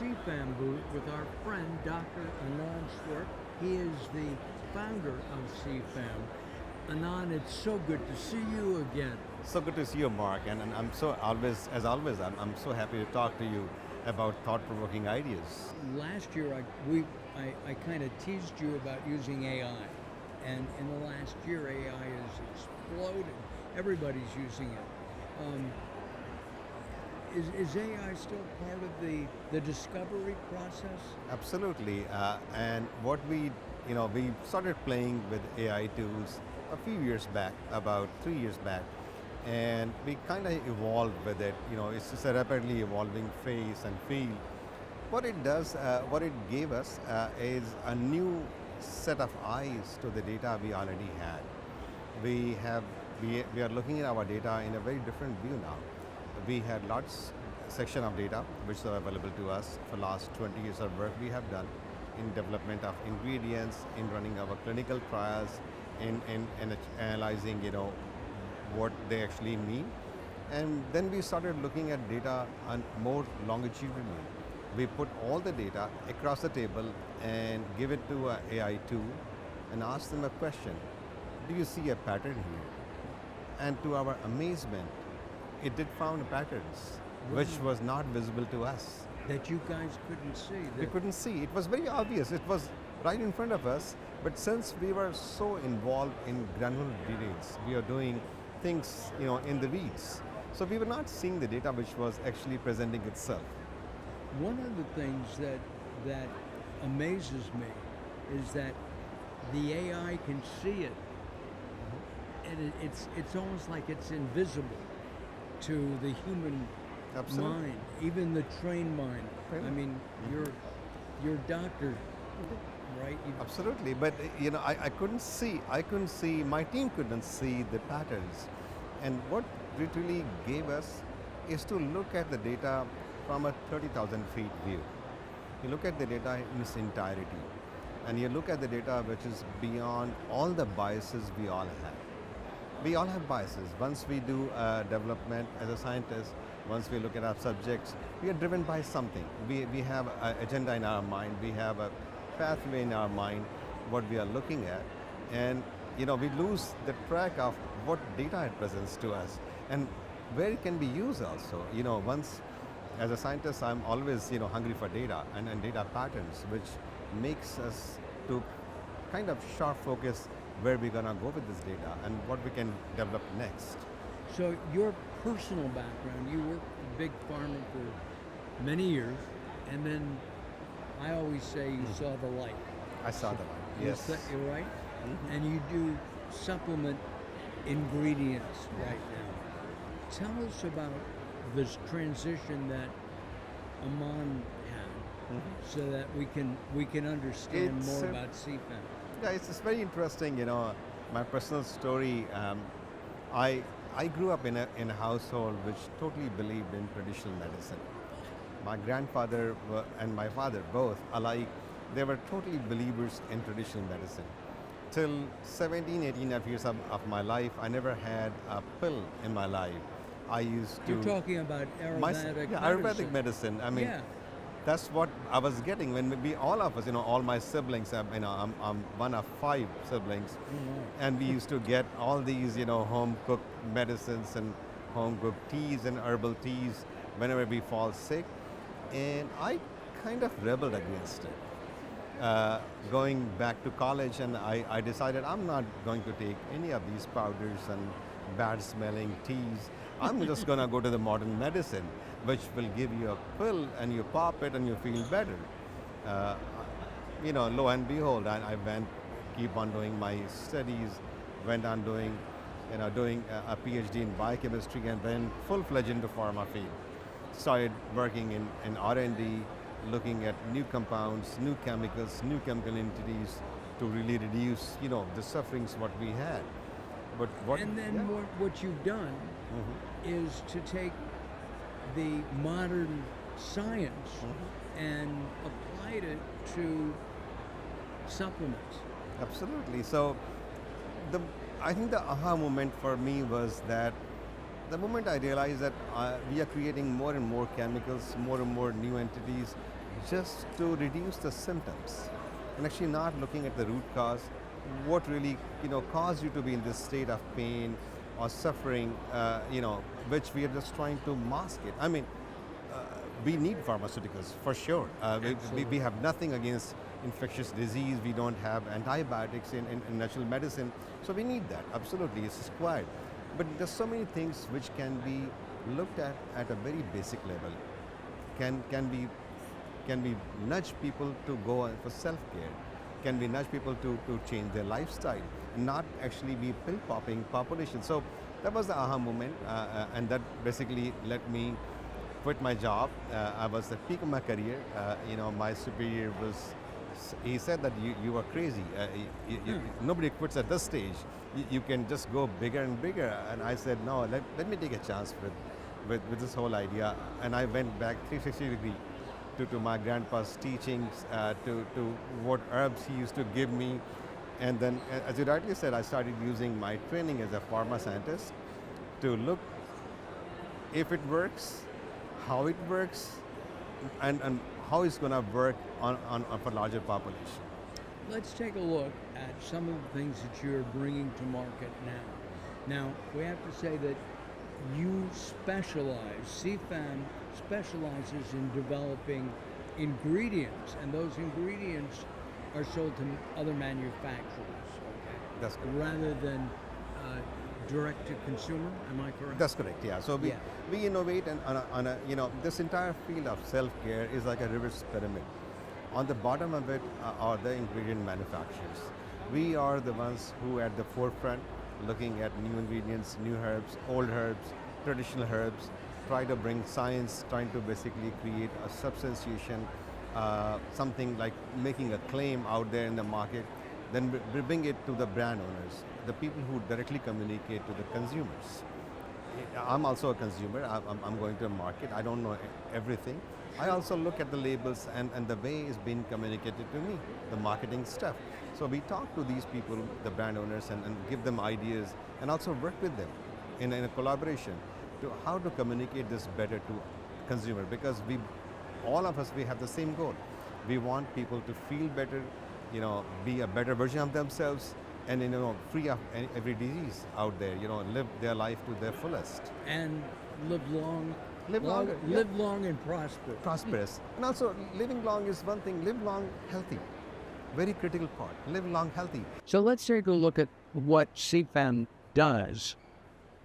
Cepham booth with our friend Dr. Alyn. He is the founder of Cepham. Alyn, it's so good to see you again. So good to see you, Mark, and I'm so always, as always, I'm so happy to talk to you about thought-provoking ideas. Last year, I kind of teased you about using AI, and in the last year, AI has exploded. Everybody's using it. Is AI still part of the discovery process? Absolutely, and what we started playing with AI tools a few years back, about 3 years back, and we kind of evolved with it. It's just a rapidly evolving phase and field. What it does, what it gave us is a new set of eyes to the data we already had. We are looking at our data in a very different view now. We had lots section of data which are available to us for last 20 years of work we have done in development of ingredients, in running our clinical trials, in analyzing what they actually mean. And then we started looking at data on more longitudinally. We put all the data across the table and give it to an AI tool and ask them a question. Do you see a pattern here? And to our amazement, it did found patterns which was not visible to us. That you guys couldn't see? We couldn't see. It was very obvious. It was right in front of us. But since we were so involved in granular details, we are doing things in the weeds. So we were not seeing the data which was actually presenting itself. One of the things that amazes me is that the AI can see it, and it's almost like it's invisible to the human mind, even the trained mind. I mean, you're a doctor, right? Absolutely, but I couldn't see. My team couldn't see the patterns, and what it really gave us is to look at the data from a 30,000 feet view. You look at the data in its entirety, and you look at the data which is beyond all the biases we all have. We all have biases. Once we do development as a scientist, once we look at our subjects, we are driven by something. We have an agenda in our mind, we have a pathway in our mind, what we are looking at, and we lose the track of what data it presents to us and where it can be used also. Once as a scientist, I'm always hungry for data and data patterns, which makes us to kind of sharp focus where we're gonna go with this data and what we can develop next. So your personal background, you worked for Big Pharma for many years, and then I always say you saw the light. I saw the light, yes. You're right? And you do supplement ingredients right now. Tell us about this transition that Alyn had, so that we can understand more about Cepham. Yeah, it's very interesting. My personal story. I grew up in a household which totally believed in traditional medicine. My grandfather and my father both alike, they were totally believers in traditional medicine. Till 17, 18 years of my life, I never had a pill in my life. I used to. You're talking about Ayurvedic medicine. Ayurvedic medicine. I mean, that's what I was getting when all of us, all my siblings, I'm one of 5 siblings, and we used to get all these, home-cooked medicines and home-cooked teas and herbal teas whenever we fall sick, and I kind of rebelled against it. Going back to college, and I decided I'm not going to take any of these powders and bad-smelling teas. I'm just going to go to the modern medicine, which will give you a pill and you pop it and you feel better. Lo and behold, I keep on doing my studies, went on doing a PhD in biochemistry, and then full-fledged into pharma field. Started working in R&D, looking at new compounds, new chemicals, new chemical entities to really reduce, the sufferings what we had. But what you've done is to take the modern science and applied it to supplements. Absolutely. So I think the aha moment for me was that the moment I realized that we are creating more and more chemicals, more and more new entities, just to reduce the symptoms and actually not looking at the root cause, what really caused you to be in this state of pain or suffering, which we are just trying to mask it. I mean, we need pharmaceuticals for sure. We have nothing against infectious disease. We don't have antibiotics in natural medicine, so we need that. Absolutely, it's required. But there's so many things which can be looked at a very basic level. Can be nudge people to go for self-care. Can be nudge people to change their lifestyle, and not actually be pill popping population. So that was the aha moment, and that basically let me quit my job. I was at the peak of my career. My superior he said that you are crazy. Nobody quits at this stage. You can just go bigger and bigger. And I said, no, let me take a chance with this whole idea. And I went back 360 degree to my grandpa's teachings, to what herbs he used to give me. And then, as you rightly said, I started using my training as a pharma scientist to look if it works, how it works, and how it's going to work on for larger population. Let's take a look at some of the things that you're bringing to market now. Now, we have to say that you specialize, Cepham specializes in developing ingredients, and those ingredients are sold to other manufacturers, okay? That's correct. Rather than direct to consumer, am I correct? That's correct, yeah. So we innovate on a this entire field of self-care is like a reverse pyramid. On the bottom of it are the ingredient manufacturers. We are the ones who are at the forefront looking at new ingredients, new herbs, old herbs, traditional herbs, try to bring science, trying to basically create a substantiation, something like making a claim out there in the market, then we bring it to the brand owners, the people who directly communicate to the consumers. I'm also a consumer. I'm going to a market. I don't know everything. I also look at the labels and the way it's been communicated to me, the marketing stuff. So we talk to these people, the brand owners, and give them ideas, and also work with them in a collaboration to how to communicate this better to consumer, because all of us, we have the same goal. We want people to feel better, be a better version of themselves, and free of every disease out there, live their life to their fullest. And live long. Live longer. Live long and prosper. Prosperous. And also, living long is one thing, live long healthy. Very critical part, live long healthy. So let's take a look at what Cepham does.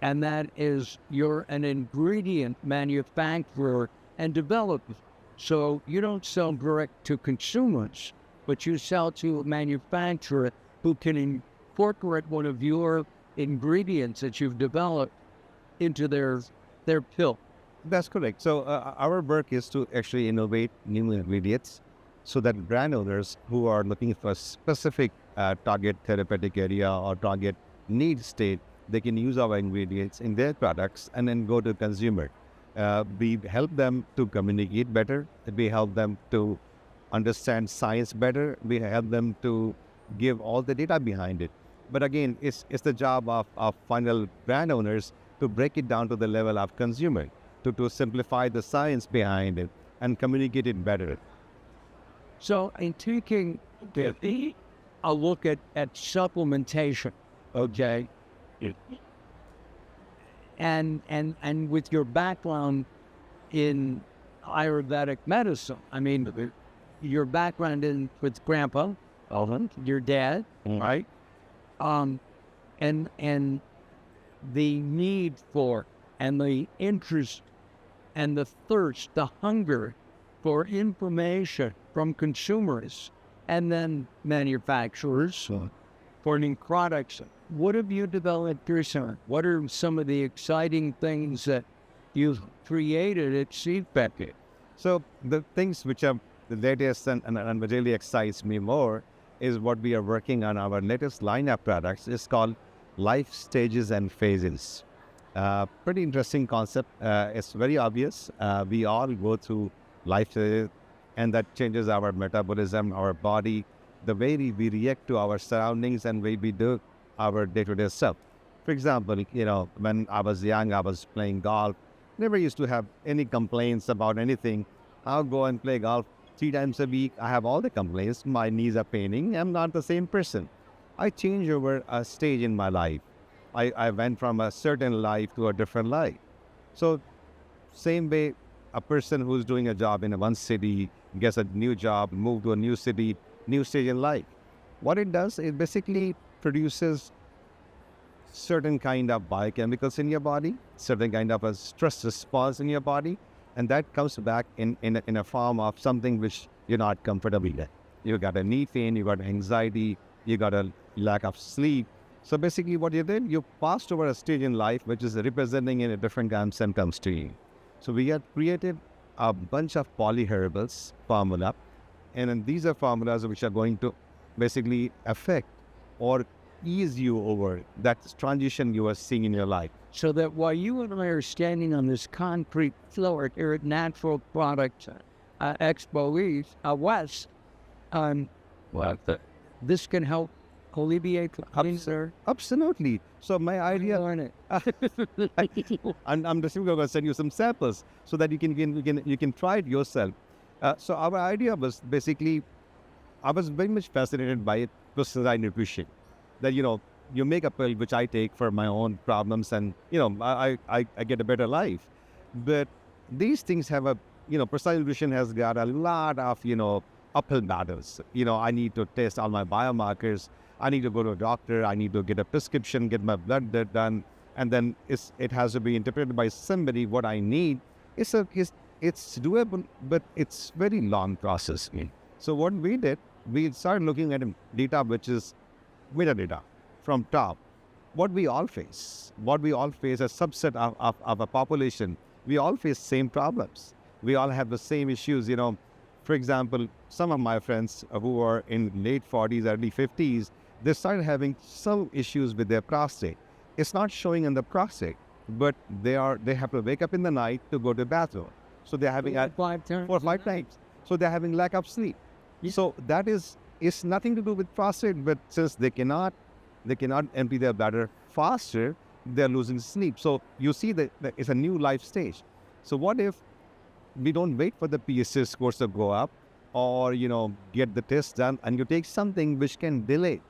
And that is, you're an ingredient manufacturer and developer. So you don't sell direct to consumers, but you sell to a manufacturer who can incorporate one of your ingredients that you've developed into their pill. That's correct. So our work is to actually innovate new ingredients so that brand owners who are looking for a specific target therapeutic area or target need state, they can use our ingredients in their products and then go to consumer. We help them to communicate better. We help them to understand science better. We help them to give all the data behind it. But again, it's the job of final brand owners to break it down to the level of consumer, to simplify the science behind it and communicate it better. So in taking a look at supplementation, okay, and with your background in Ayurvedic medicine, I mean, your background with Grandpa, your dad, right? And the need for, and the interest, and the thirst, the hunger for information from consumers, and then manufacturers for new products. What have you developed recently? What are some of the exciting things that you've created at Cepham? So the things which are the latest and what really excites me more is what we are working on. Our latest line of products is called Life Stages and Phases. Pretty interesting concept. It's very obvious. We all go through life stages, and that changes our metabolism, our body, the way we react to our surroundings, and way we do our day-to-day stuff. For example, when I was young, I was playing golf. Never used to have any complaints about anything. I'll go and play golf 3 times a week, I have all the complaints. My knees are paining. I'm not the same person. I changed over a stage in my life. I went from a certain life to a different life. So same way, a person who's doing a job in one city gets a new job, move to a new city, new stage in life. What it does, it basically produces certain kind of biochemicals in your body, certain kind of a stress response in your body, and that comes back in a form of something which you're not comfortable with. You got a knee pain, you got anxiety, you got a lack of sleep. So basically what you did, you passed over a stage in life which is representing in a different kind of symptoms to you. So we have created a bunch of polyherbals formula, and then these are formulas which are going to basically affect or ease you over that transition you are seeing in your life. So that while you and I are standing on this concrete floor here at Natural Products Expo East, West, this can help alleviate the pain, sir. Absolutely. So my idea, Learn it. I'm just going to send you some samples so that you can try it yourself. So our idea was basically, I was very much fascinated by personalized nutrition. That you make a pill which I take for my own problems, and I get a better life. But these things have a personalized nutrition has got a lot of uphill battles. I need to test all my biomarkers. I need to go to a doctor. I need to get a prescription, get my blood done, and then it has to be interpreted by somebody what I need. It's doable, but it's very long process. So what we did, we started looking at data which is metadata from top. What we all face, a subset of a population, we all face same problems. We all have the same issues. For example, some of my friends who are in late 40s, early 50s, they started having some issues with their prostate. It's not showing in the prostate, but they have to wake up in the night to go to the bathroom. So they're having 4 or 5 times. So they're having lack of sleep. Yeah. So that it's nothing to do with prostate, but since they cannot empty their bladder faster, they're losing sleep. So you see that it's a new life stage. So what if we don't wait for the PSA scores to go up, or get the test done, and you take something which can delay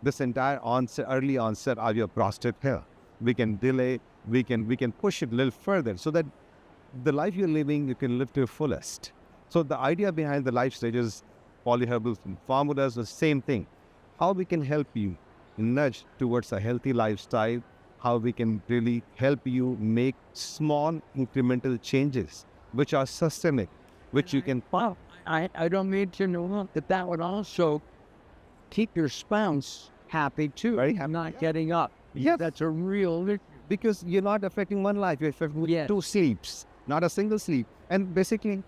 this entire early onset of your prostate health? We can delay, we can push it a little further, so that the life you're living, you can live to your fullest. So the idea behind the life stages, polyherbals and formulas, the same thing. How we can help you nudge towards a healthy lifestyle, how we can really help you make small incremental changes which are systemic, which you can... Wow, I don't need to know that would also keep your spouse happy too. Right? I'm not getting up. Yes. That's a real... Because you're not affecting one life, you're affecting 2 sleeps, not a single sleep. And basically,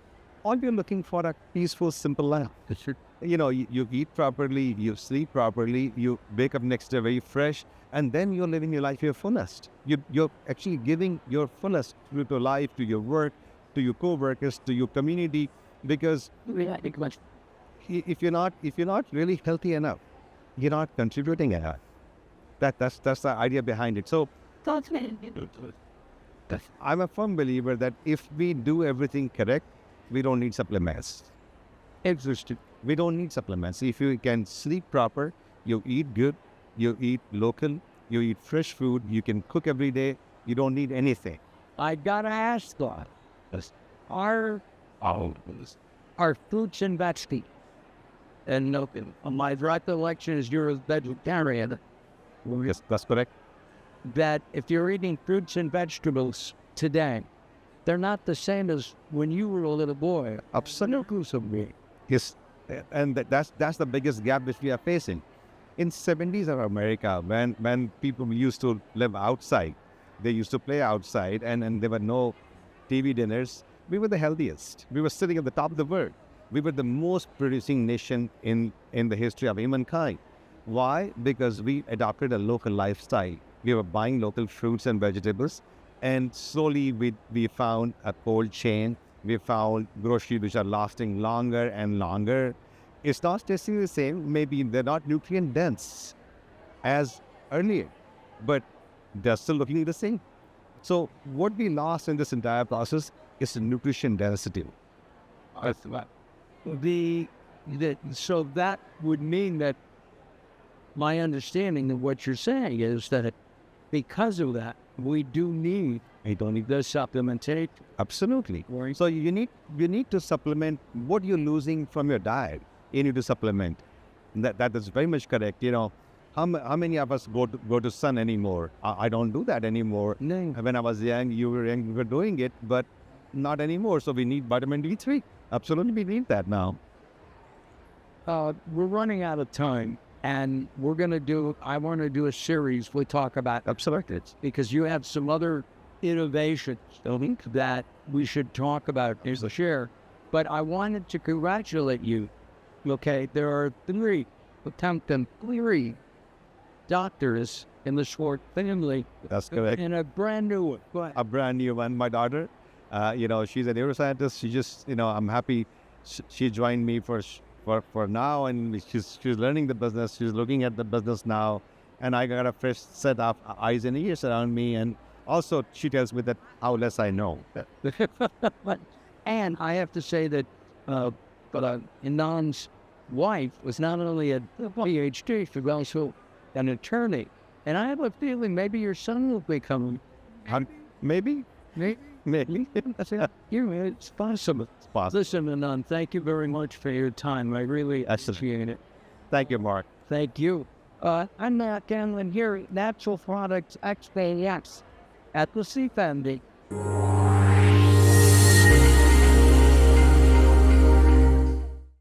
all you're looking for a peaceful, simple life. You eat properly, you sleep properly, you wake up next day very fresh, and then you're living your life your fullest. You're actually giving your fullest to life, to your work, to your co-workers, to your community, because if you're not really healthy enough, you're not contributing enough. That's the idea behind it. So I'm a firm believer that if we do everything correct, we don't need supplements. Interesting. We don't need supplements. If you can sleep proper, you eat good, you eat local, you eat fresh food, you can cook every day, you don't need anything. I gotta ask God, are fruits and vegetables, and my recollection is you're a vegetarian. Yes, that's correct. That if you're eating fruits and vegetables today, they're not the same as when you were a little boy. Absolutely. Yes, and that's the biggest gap which we are facing. In 70s of America, when people used to live outside, they used to play outside, and there were no TV dinners, we were the healthiest. We were sitting at the top of the world. We were the most producing nation in the history of humankind. Why? Because we adopted a local lifestyle. We were buying local fruits and vegetables, and slowly we found a cold chain. We found groceries which are lasting longer and longer. It's not tasting the same. Maybe they're not nutrient dense as earlier, but they're still looking the same. So what we lost in this entire process is the nutrition density. So that would mean that my understanding of what you're saying is that because of that, we do need the supplementation. Absolutely. Right. So you need to supplement what you're losing from your diet. You need to supplement. That is very much correct. How many of us go to sun anymore? I don't do that anymore. No. When I was young, you were doing it, but not anymore. So we need vitamin D3. Absolutely, we need that now. We're running out of time, and I want to do a series. We talk about Absolutely. because you have some other innovations that we should talk about and share. But I wanted to congratulate you. Okay, there are three doctors in the Schwartz family. That's correct. And a brand new one. Go ahead. A brand new one. My daughter, she's a neuroscientist. She just, I'm happy she joined me for now, and she's learning the business. She's looking at the business now, and I got a fresh set of eyes and ears around me. And also, she tells me that how less I know. And I have to say that Anand's wife was not only a PhD, but also an attorney. And I have a feeling maybe your son will become. Maybe. It's possible. It's possible. Listen, Anand, thank you very much for your time. I really appreciate it. Thank you, Mark. Thank you. I'm Matt Ganlin here at Natural Products XPX at the Cepham.